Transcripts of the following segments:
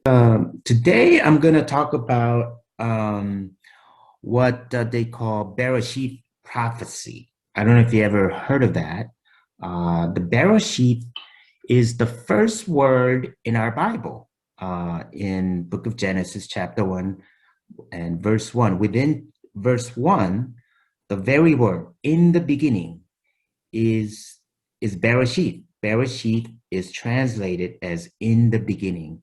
Today, I'm going to talk about what they call Bareshiyth prophecy. I don't know if you ever heard of that. The Bareshiyth is the first word in our Bible, in Book of Genesis, chapter 1 and verse 1. Within verse 1, the very word in the beginning is, is Bareshiyth. Bareshiyth is translated as in the beginning.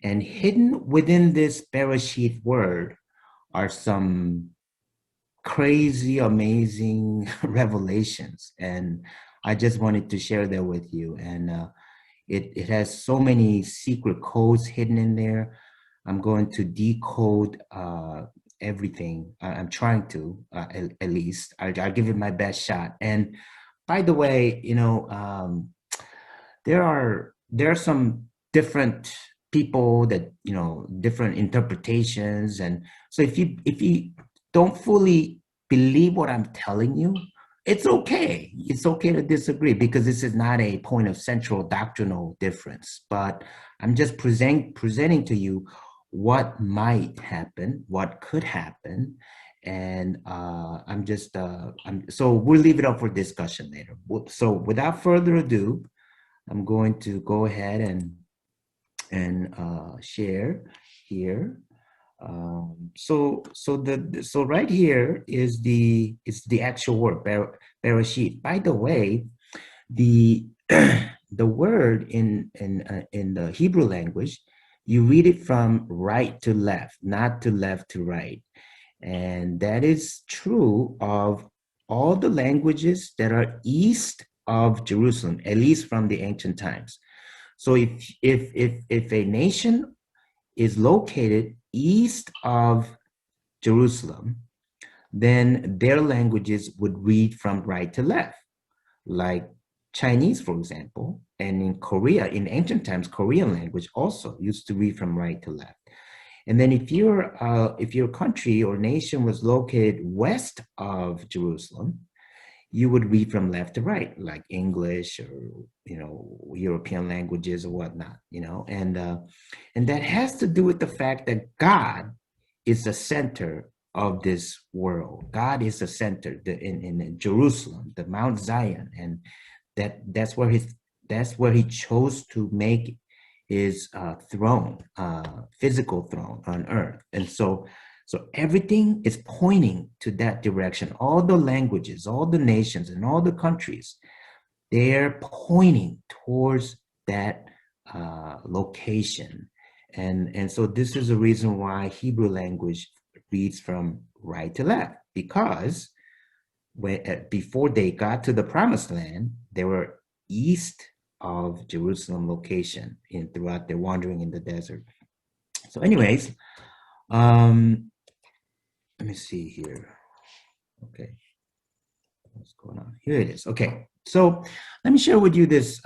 And hidden within this Bereshit word are some crazy, amazing revelations. And I just wanted to share that with you. And it has so many secret codes hidden in there. I'm going to decode everything. I'm trying to, at least. I'll give it my best shot. And by the way, there are some different people that different interpretations, and so if you don't fully believe what I'm telling you, it's okay. It's okay to disagree because this is not a point of central doctrinal difference, but I'm just presenting to you what might happen, what could happen. And so we'll leave it up for discussion later. So without further ado, I'm going to go ahead and share here. So right here is the actual word Bereshit. By the way, the the word in the Hebrew language, you read it from right to left, not to left to right, and that is true of all the languages that are east of Jerusalem, at least from the ancient times. So if a nation is located east of Jerusalem, then their languages would read from right to left, like Chinese, for example. And in Korea, in ancient times, Korean language also used to read from right to left. And then if your country or nation was located west of Jerusalem, you would read from left to right, like English or European languages or whatnot, and that has to do with the fact that God is the center of this world. God is the center in Jerusalem, the Mount Zion, and that's where He chose to make His throne, physical throne on earth, and so everything is pointing to that direction. All the languages, all the nations, and all the countries, they're pointing towards that location. And so this is the reason why Hebrew language reads from right to left, because before they got to the promised land, they were east of Jerusalem location throughout their wandering in the desert. So anyways, let me see here. Okay, what's going on? Here it is. Okay, so let me share with you this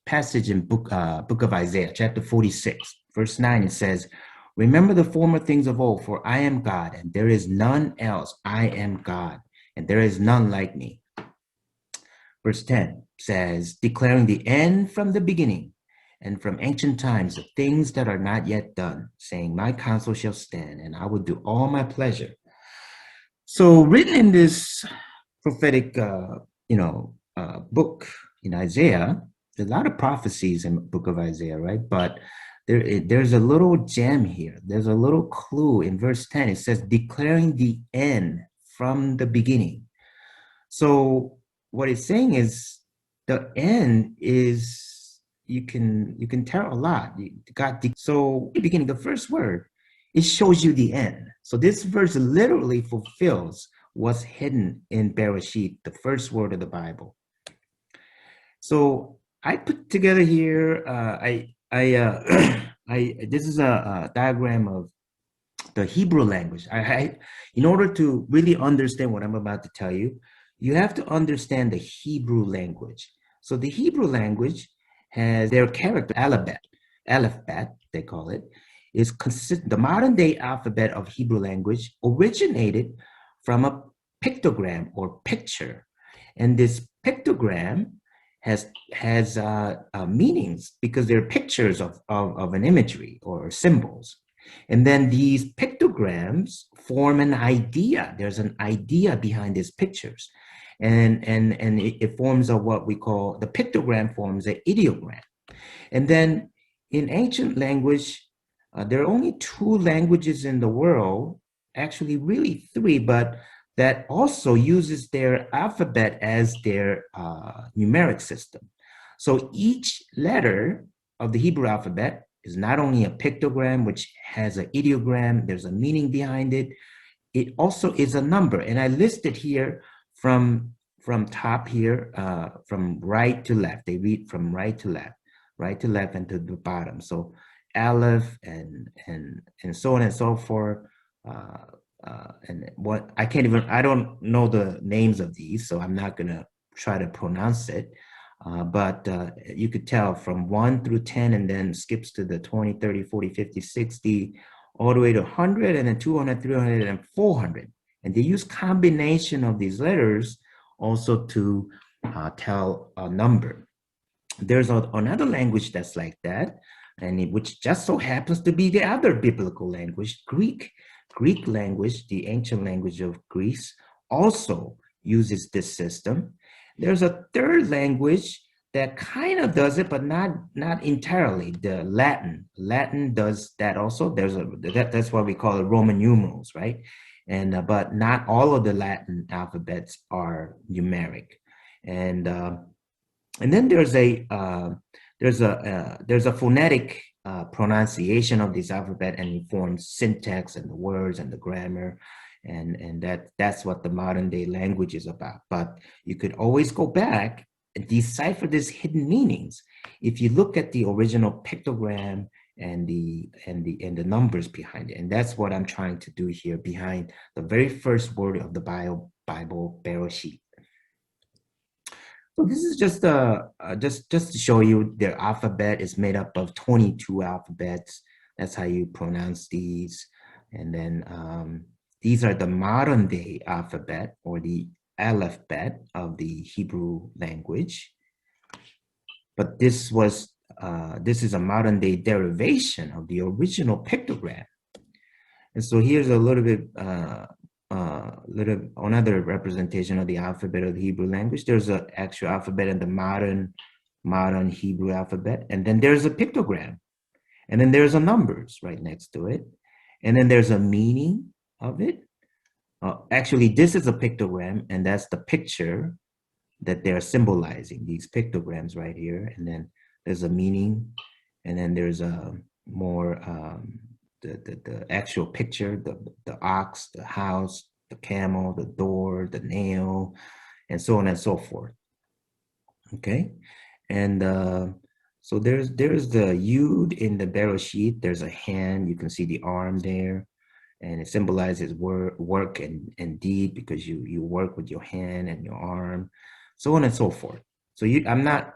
passage in book of Isaiah, chapter 46, verse 9. It says, "Remember the former things of old, for I am God, and there is none else. I am God, and there is none like me." Verse 10 says, "Declaring the end from the beginning, and from ancient times the things that are not yet done, saying, my counsel shall stand, and I will do all my pleasure." So written in this prophetic, book in Isaiah, there's a lot of prophecies in the book of Isaiah, right? But there's a little gem here. There's a little clue in verse 10. It says, declaring the end from the beginning. So what it's saying is the end is, you can tell a lot. So beginning, the first word, it shows you the end. So this verse literally fulfills what's hidden in Bereshit, the first word of the Bible. So I put together here, this is a diagram of the Hebrew language. In order to really understand what I'm about to tell you, you have to understand the Hebrew language. So the Hebrew language has their character, alphabet, they call it, is the modern day alphabet of Hebrew language originated from a pictogram or picture. And this pictogram has meanings because they're pictures of an imagery or symbols. And then these pictograms form an idea. There's an idea behind these pictures. And it forms a what we call, the pictogram forms an ideogram. And then in ancient language, there are only two languages in the world, actually really three, but that also uses their alphabet as their numeric system. So each letter of the Hebrew alphabet is not only a pictogram, which has an ideogram, there's a meaning behind it, it also is a number. And I listed here from top here, from right to left. They read from right to left and to the bottom. So Aleph and so on and so forth. And what I don't know the names of these, so I'm not gonna try to pronounce it. But you could tell from 1 through 10 and then skips to the 20, 30, 40, 50, 60, all the way to 100 and then 200, 300 and 400. And they use combination of these letters also to tell a number. There's another language that's like that, and which just so happens to be the other biblical language, Greek. Greek language, the ancient language of Greece, also uses this system. There's a third language that kind of does it, but not entirely. The Latin. Latin does that also. That's why we call it Roman numerals, right? And but not all of the Latin alphabets are numeric. And then there's a phonetic pronunciation of this alphabet, and it forms syntax and the words and the grammar, and that's what the modern day language is about. But you could always go back and decipher these hidden meanings if you look at the original pictogram and the numbers behind it. And that's what I'm trying to do here behind the very first word of the Bible, Bareshiyth. So this is just to show you their alphabet is made up of 22 alphabets. That's how you pronounce these. And then these are the modern day alphabet, or the Aleph of the Hebrew language. But this is a modern day derivation of the original pictogram. And so here's a little bit another representation of the alphabet of the Hebrew language. There's an actual alphabet in the modern Hebrew alphabet, and then there's a pictogram, and then there's a numbers right next to it, and then there's a meaning of it. Actually, this is a pictogram, and that's the picture that they're symbolizing, these pictograms right here. And then there's a meaning, and then there's a more the actual picture, the ox, the house, the camel, the door, the nail, and so on and so forth. Okay, and so there's the yud in the Bareshiyth. There's a hand. You can see the arm there, and it symbolizes work and deed, because you work with your hand and your arm, so on and so forth. So I'm not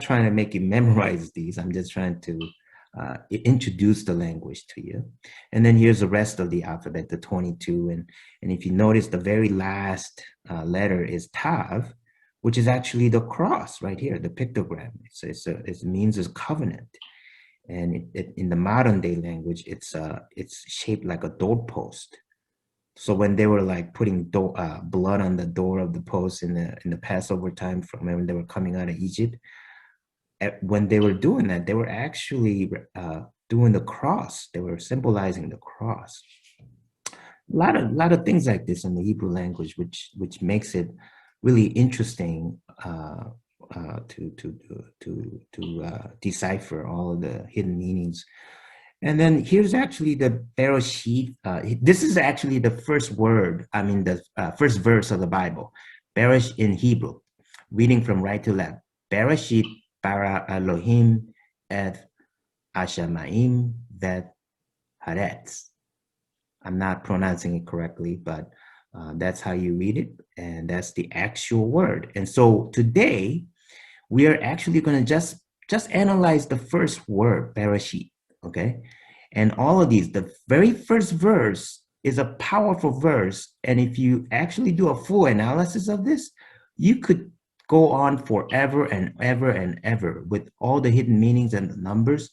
trying to make you memorize these. I'm just trying to introduce the language to you. And then here's the rest of the alphabet, the 22. And if you notice, the very last letter is Tav, which is actually the cross right here, the pictogram. It means a covenant. And in the modern day language, it's shaped like a doorpost. So when they were like putting blood on the door of the post in the Passover time, from when they were coming out of Egypt, when they were doing that, they were actually doing the cross. They were symbolizing the cross. A lot of things like this in the Hebrew language, which makes it really interesting to decipher all of the hidden meanings. And then here's actually the Bareshiyth. This is actually the first word, the first verse of the Bible. Beresh in Hebrew, reading from right to left. Bareshiyth bara Elohim et Hashemayim vet haaretz. I'm not pronouncing it correctly, but that's how you read it, and that's the actual word. And so today, we are actually going to just analyze the first word, Bareshiyth, okay? And all of these, the very first verse is a powerful verse, and if you actually do a full analysis of this, you could go on forever and ever and ever with all the hidden meanings and the numbers.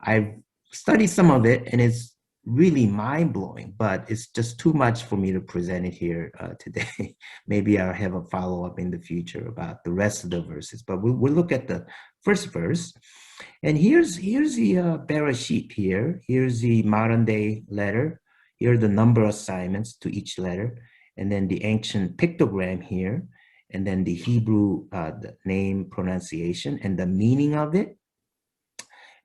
I've studied some of it and it's really mind-blowing, but it's just too much for me to present it here today. Maybe I'll have a follow-up in the future about the rest of the verses, but we'll look at the first verse. And here's the Bareshiyth here. Here's the modern day letter. Here are the number assignments to each letter. And then the ancient pictogram here. And then the Hebrew the name pronunciation and the meaning of it.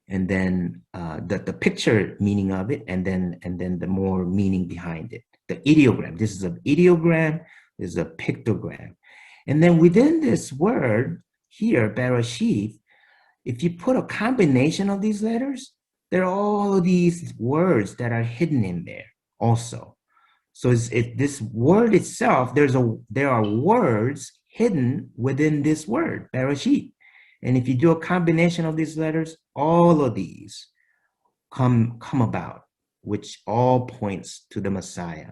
And then the picture meaning of it. And then the more meaning behind it. The ideogram. This is an ideogram. This is a pictogram. And then within this word here, Bareshiyth, if you put a combination of these letters, there are all of these words that are hidden in there also. So this word itself, there are words hidden within this word, Bareshiyth. And if you do a combination of these letters, all of these come about, which all points to the Messiah.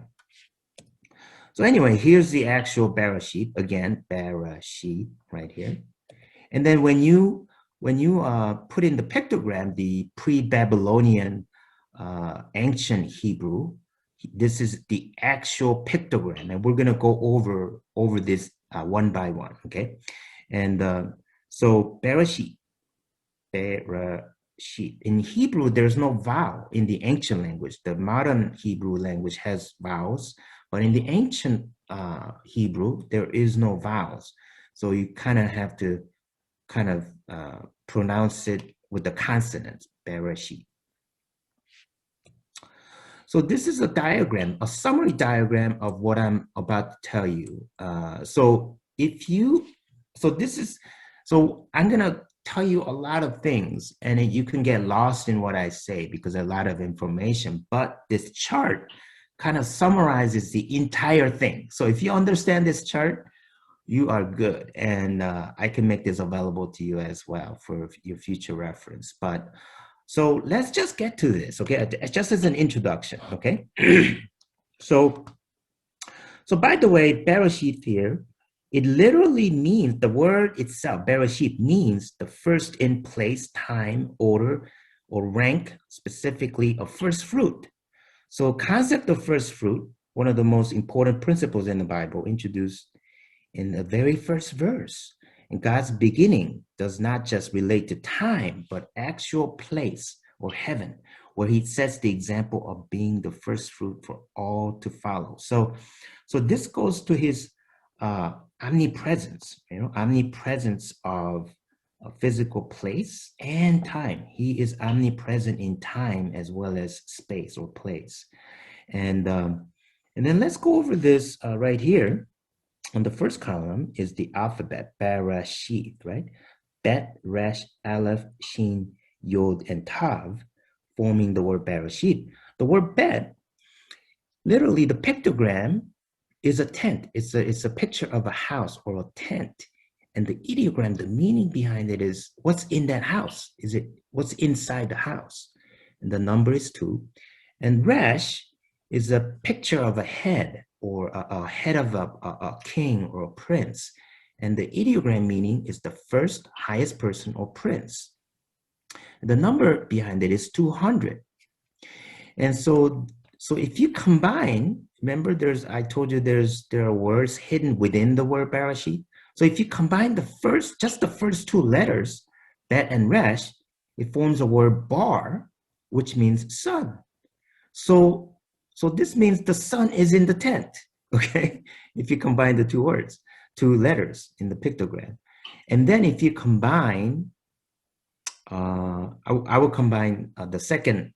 So anyway, here's the actual Bareshiyth, again, Bareshiyth right here. And then when you put in the pictogram, the pre-Babylonian ancient Hebrew, this is the actual pictogram, and we're going to go over this one by one, okay? And so Bareshiyth. In Hebrew, there's no vowel in the ancient language. The modern Hebrew language has vowels, but in the ancient Hebrew, there is no vowels. So you kind of have to pronounce it with the consonants, Bareshiyth. So this is a diagram, a summary diagram of what I'm about to tell you. So I'm gonna tell you a lot of things and you can get lost in what I say because a lot of information, but this chart kind of summarizes the entire thing. So if you understand this chart, you are good. And I can make this available to you as well for your future reference. But so let's just get to this, okay? Just as an introduction, okay? So by the way, Bareshiyth here, it literally means, the word itself, Bareshiyth, means the first in place, time, order, or rank, specifically of first fruit. So concept of first fruit, one of the most important principles in the Bible, introduced in the very first verse. And God's beginning does not just relate to time, but actual place or heaven, where he sets the example of being the first fruit for all to follow. So this goes to his omnipresence, omnipresence of a physical place and time. He is omnipresent in time as well as space or place. And then let's go over this right here. On the first column is the alphabet, Bareshiyth, right? Bet, Resh, Aleph, Shin, Yod, and Tav, forming the word Bareshiyth. The word Bet, literally the pictogram is a tent. It's a picture of a house or a tent. And the ideogram, the meaning behind it is what's in that house? Is it what's inside the house? And the number is 2. And Resh is a picture of a head, or a head of a king or a prince. And the ideogram meaning is the first highest person or prince. The number behind it is 200. And so if you combine, remember I told you there are words hidden within the word Bareshiyth. So if you combine just the first 2 letters, Bet and Resh, it forms a word Bar, which means sun. So this means the sun is in the tent, okay? If you combine the 2 letters in the pictogram. And then if you combine, I will combine the second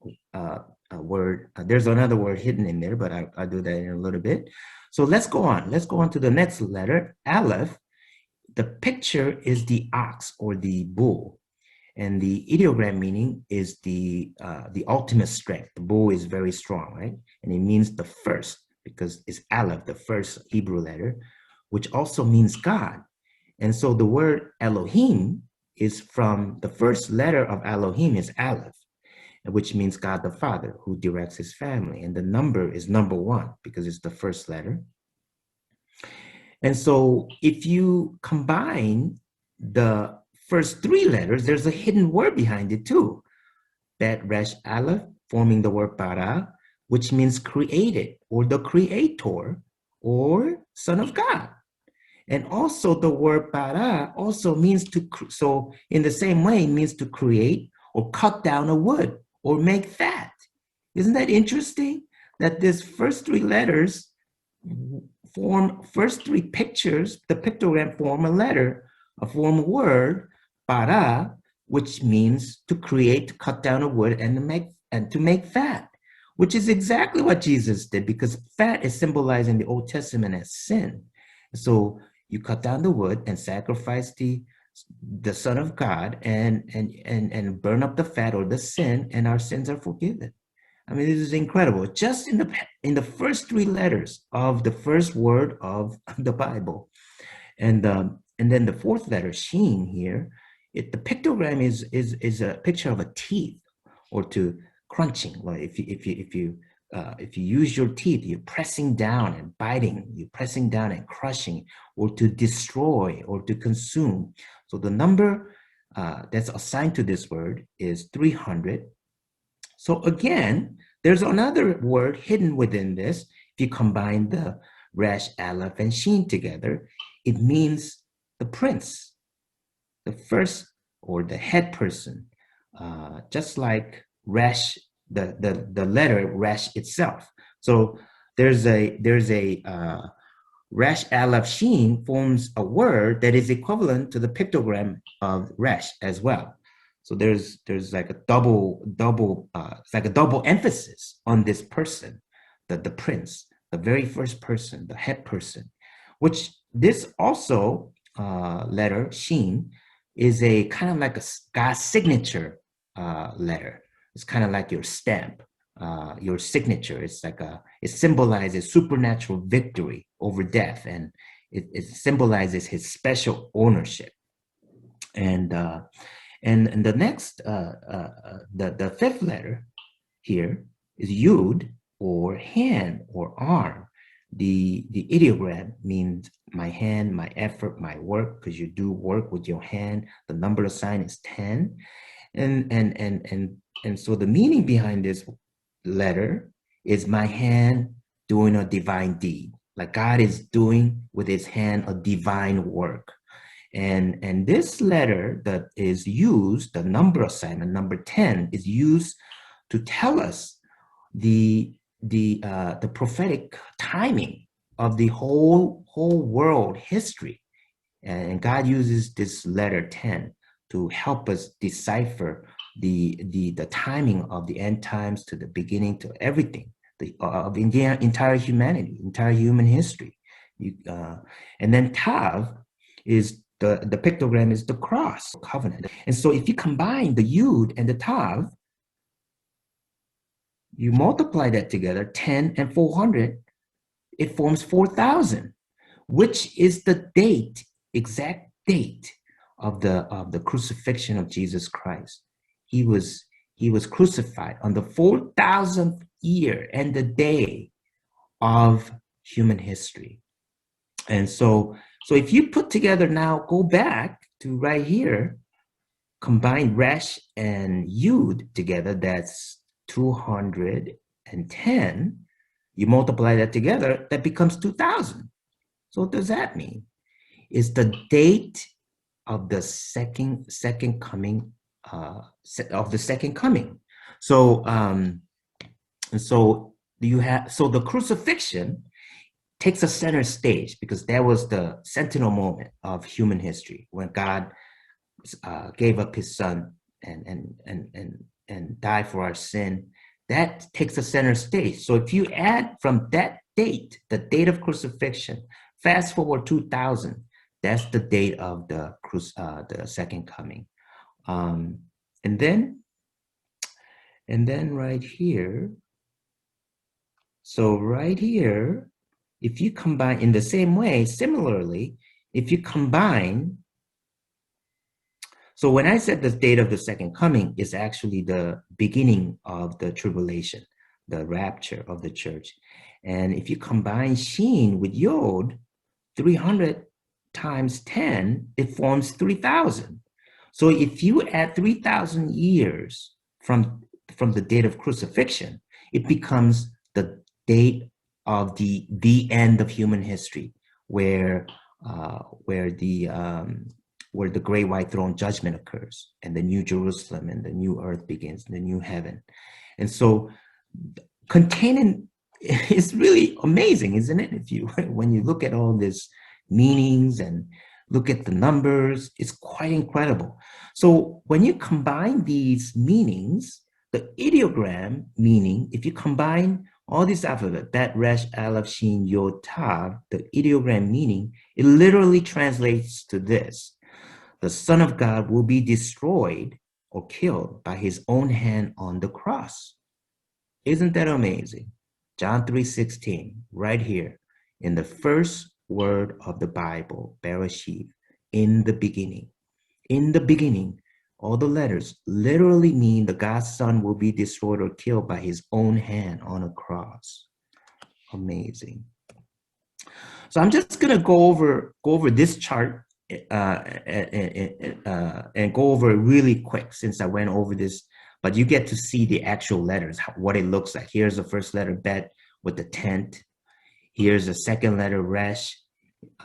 word. There's another word hidden in there, but I'll do that in a little bit. So let's go on. Let's go on to the next letter, Aleph. The picture is the ox or the bull. And the ideogram meaning is the ultimate strength. The bull is very strong, right? And it means the first, because it's Aleph, the first Hebrew letter, which also means God. And so the word Elohim is from the first letter of Elohim is Aleph, which means God the Father, who directs his family. And the number is number 1, because it's the first letter. And so if you combine the first three letters, there's a hidden word behind it too. Bet Resh Aleph forming the word bara, which means created or the creator or son of God. And also the word bara also means to, so in the same way, it means to create or cut down a wood or make fat. Isn't that interesting? That this first three letters form, first three pictures, the pictogram form a letter, form a word, bara, which means to create, to cut down a wood and to make fat, which is exactly what Jesus did, because fat is symbolized in the Old Testament as sin. So you cut down the wood and sacrifice the Son of God and burn up the fat or the sin, and our sins are forgiven. I mean, this is incredible. Just in the first three letters of the first word of the Bible, and then the fourth letter, Sheen here, the pictogram is a picture of a teeth, or to crunching. Well, if you use your teeth, you're pressing down and biting, you're pressing down and crushing, or to destroy or to consume. So the number that's assigned to this word is 300. So again, there's another word hidden within this. If you combine the Resh, Aleph, and Sheen together, it means the prince, the first or the head person, just like Resh, the letter Resh itself. So there's a Resh, Aleph, Sheen forms a word that is equivalent to the pictogram of Resh as well. So there's like a it's like a double emphasis on this person, the prince, the very first person, the head person, which this also letter, Sheen, is a kind of like a God's signature letter. It's kind of like your stamp, your signature. It symbolizes supernatural victory over death, and it symbolizes his special ownership. And the next, the fifth letter here is Yud, or hand or arm. The ideogram means my hand, my effort, my work, because you do work with your hand. The number assigned is 10. And so the meaning behind this letter is my hand doing a divine deed. Like God is doing with his hand a divine work. And this letter that is used, the number assignment, number 10, is used to tell us the prophetic timing of the whole world history. And God uses this letter 10 to help us decipher the timing of the end times to the beginning to everything, of the entire humanity, entire human history. And then Tav is the pictogram is the cross, covenant. And so if you combine the Yud and the Tav, you multiply that together, 10 and 400, it forms 4,000, which is the exact date of the crucifixion of Jesus Christ. He was crucified on the 4,000th year and the day of human history. And so if you put together now, go back to right here, combine Resh and Yud together, that's 210. You multiply that together, that becomes 2,000. So what does that mean? It's the date of the second coming of the second coming. So the crucifixion takes a center stage, because that was the sentinel moment of human history when God gave up his son and died for our sin. That takes a center stage. So if you add from that date, the date of crucifixion, fast forward 2,000, that's the date of the second coming. And then right here, so right here, if you combine in the same way, similarly, if you combine, so when I said the date of the second coming is actually the beginning of the tribulation, the rapture of the church. And if you combine Sheen with Yod, 300 times 10, it forms 3,000. So if you add 3,000 years from the date of crucifixion, it becomes the date of the end of human history, where the great white throne judgment occurs, and the new Jerusalem and the new earth begins, the new heaven. And so containing is really amazing, isn't it? If you when you look at all these meanings and look at the numbers, it's quite incredible. So when you combine these meanings, the ideogram meaning, if you combine all these alphabet, Bet, Resh, Aleph, Shin, Yod, Tav, the ideogram meaning, it literally translates to this: the Son of God will be destroyed or killed by his own hand on the cross. Isn't that amazing? John 3:16, right here, in the first word of the Bible, Bareshiyth, in the beginning. In the beginning, all the letters literally mean the God's Son will be destroyed or killed by his own hand on a cross. Amazing. So I'm just gonna go over this chart and go over it really quick, since I went over this, but you get to see the actual letters, what it looks like. Here's the first letter, Bet, with the tent. Here's the second letter, Resh.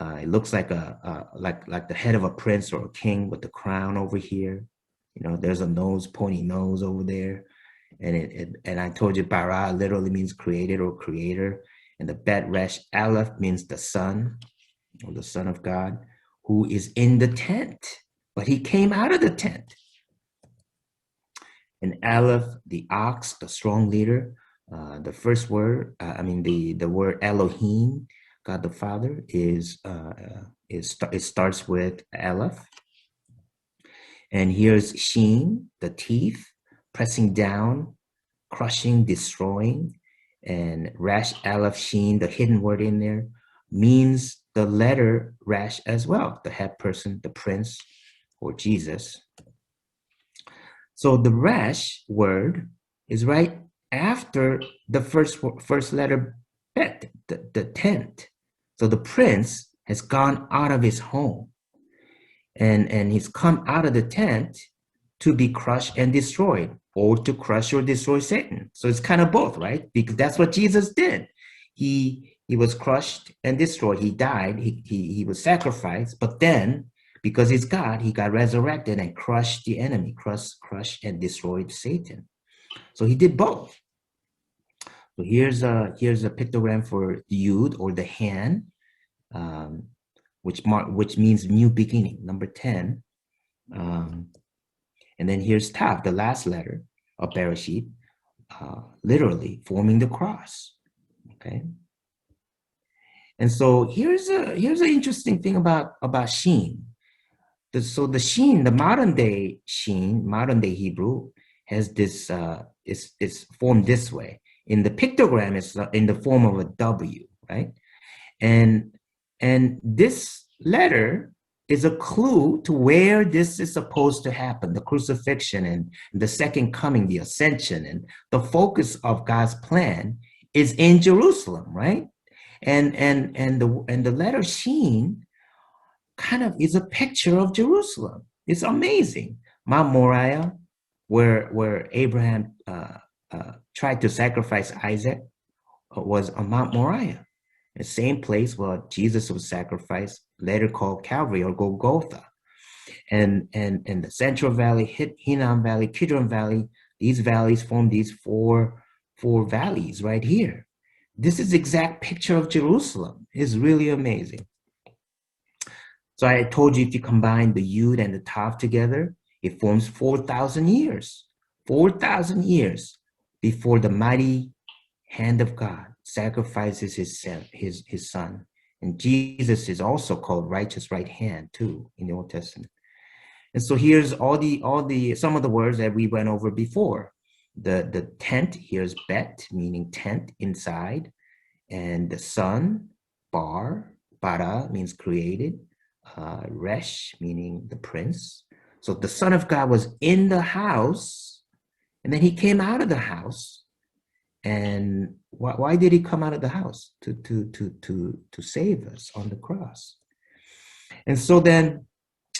It looks like like the head of a prince or a king with the crown over here. You know, there's a nose, pointy nose over there. And I told you bara literally means created or creator. And the Bet Resh Aleph means the son, or the Son of God, who is in the tent, but he came out of the tent. And Aleph, the ox, the strong leader, the first word, the word Elohim, God the Father, it starts with Aleph. And here's Shin, the teeth, pressing down, crushing, destroying. And Resh, Aleph, Shin, the hidden word in there, means the letter Resh as well, the head person, the prince, or Jesus. So the Resh word is right after the first letter Bet, the tent. So the prince has gone out of his home, and he's come out of the tent to be crushed and destroyed, or to crush or destroy Satan. So it's kind of both, right? Because that's what Jesus did. He was crushed and destroyed. He died. He was sacrificed. But then, because he's God, he got resurrected and crushed the enemy, crushed and destroyed Satan. So he did both. So here's a pictogram for Yud, or the hand, which means new beginning, number 10. And then here's Tav, the last letter of Bareshiyth, literally forming the cross. Okay. And so here's an interesting thing about Shin. So the Shin, the modern day Shin, modern day Hebrew, has this is formed this way. In the pictogram, it's in the form of a W, right? And this letter is a clue to where this is supposed to happen: the crucifixion and the second coming, the ascension, and the focus of God's plan is in Jerusalem, right? And the letter Shin kind of is a picture of Jerusalem. It's amazing. Mount Moriah, where Abraham tried to sacrifice Isaac, was on Mount Moriah, the same place where Jesus was sacrificed, later called Calvary or Golgotha. And the Central Valley, Hinnom Valley, Kidron Valley, these valleys form these four valleys right here. This is exact picture of Jerusalem. It's really amazing. So I told you, if you combine the Yud and the Tav together, it forms 4,000 years. 4,000 years before the mighty hand of God sacrifices his son. And Jesus is also called righteous right hand too in the Old Testament. And so here's some of the words that we went over before. The tent, here's Bet, meaning tent, inside. And the son, Bara means created. Resh, meaning the prince. So the Son of God was in the house, and then he came out of the house, And why did he come out of the house to save us on the cross? And so then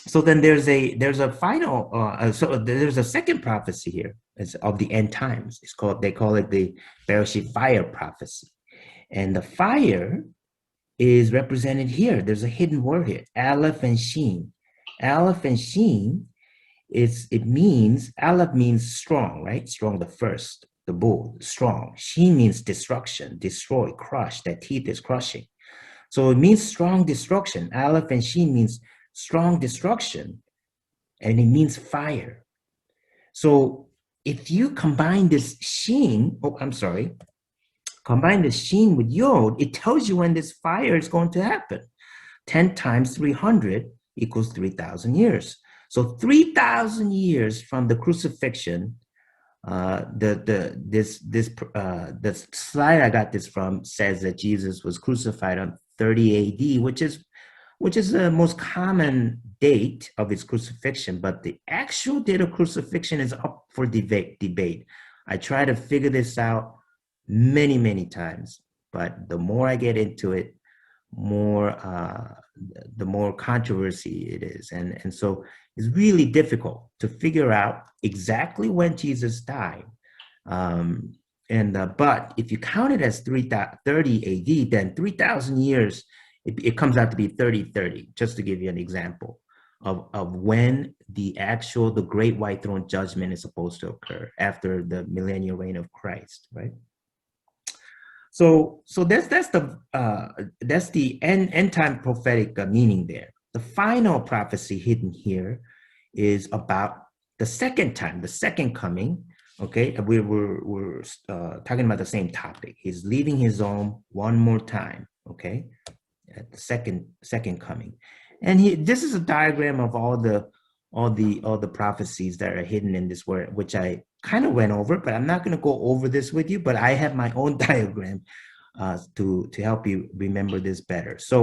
there's a final so there's a second prophecy here. It's of the end times. They call it the Bareshiyth fire prophecy. And the fire is represented here. There's a hidden word here, Aleph and Sheen. Aleph and Sheen, Aleph means strong, right? Strong, the first, the bull, strong. Sheen means destruction, destroy, crush. That teeth is crushing. So it means strong destruction. Aleph and Sheen means strong destruction, and it means fire. So if you combine this combine the Sheen with Yod, it tells you when this fire is going to happen. 10 times 300 equals 3,000 years. So 3,000 years from the crucifixion, the slide I got this from says that Jesus was crucified on 30 AD, which is the most common date of his crucifixion, but the actual date of crucifixion is up for debate. I try to figure this out many, many times, but the more I get into it, the more controversy it is. And so it's really difficult to figure out exactly when Jesus died. But if you count it as 30 AD, then 3,000 years, it comes out to be 3030, just to give you an example of when the great white throne judgment is supposed to occur after the millennial reign of Christ, right? So that's the end time prophetic meaning there. The final prophecy hidden here is about the second time, the second coming. Okay, we're talking about the same topic. He's leaving his home one more time. Okay, at the second coming, and this is a diagram of all the prophecies that are hidden in this word, which I kind of went over, but I'm not going to go over this with you. But I have my own diagram to help you remember this better. So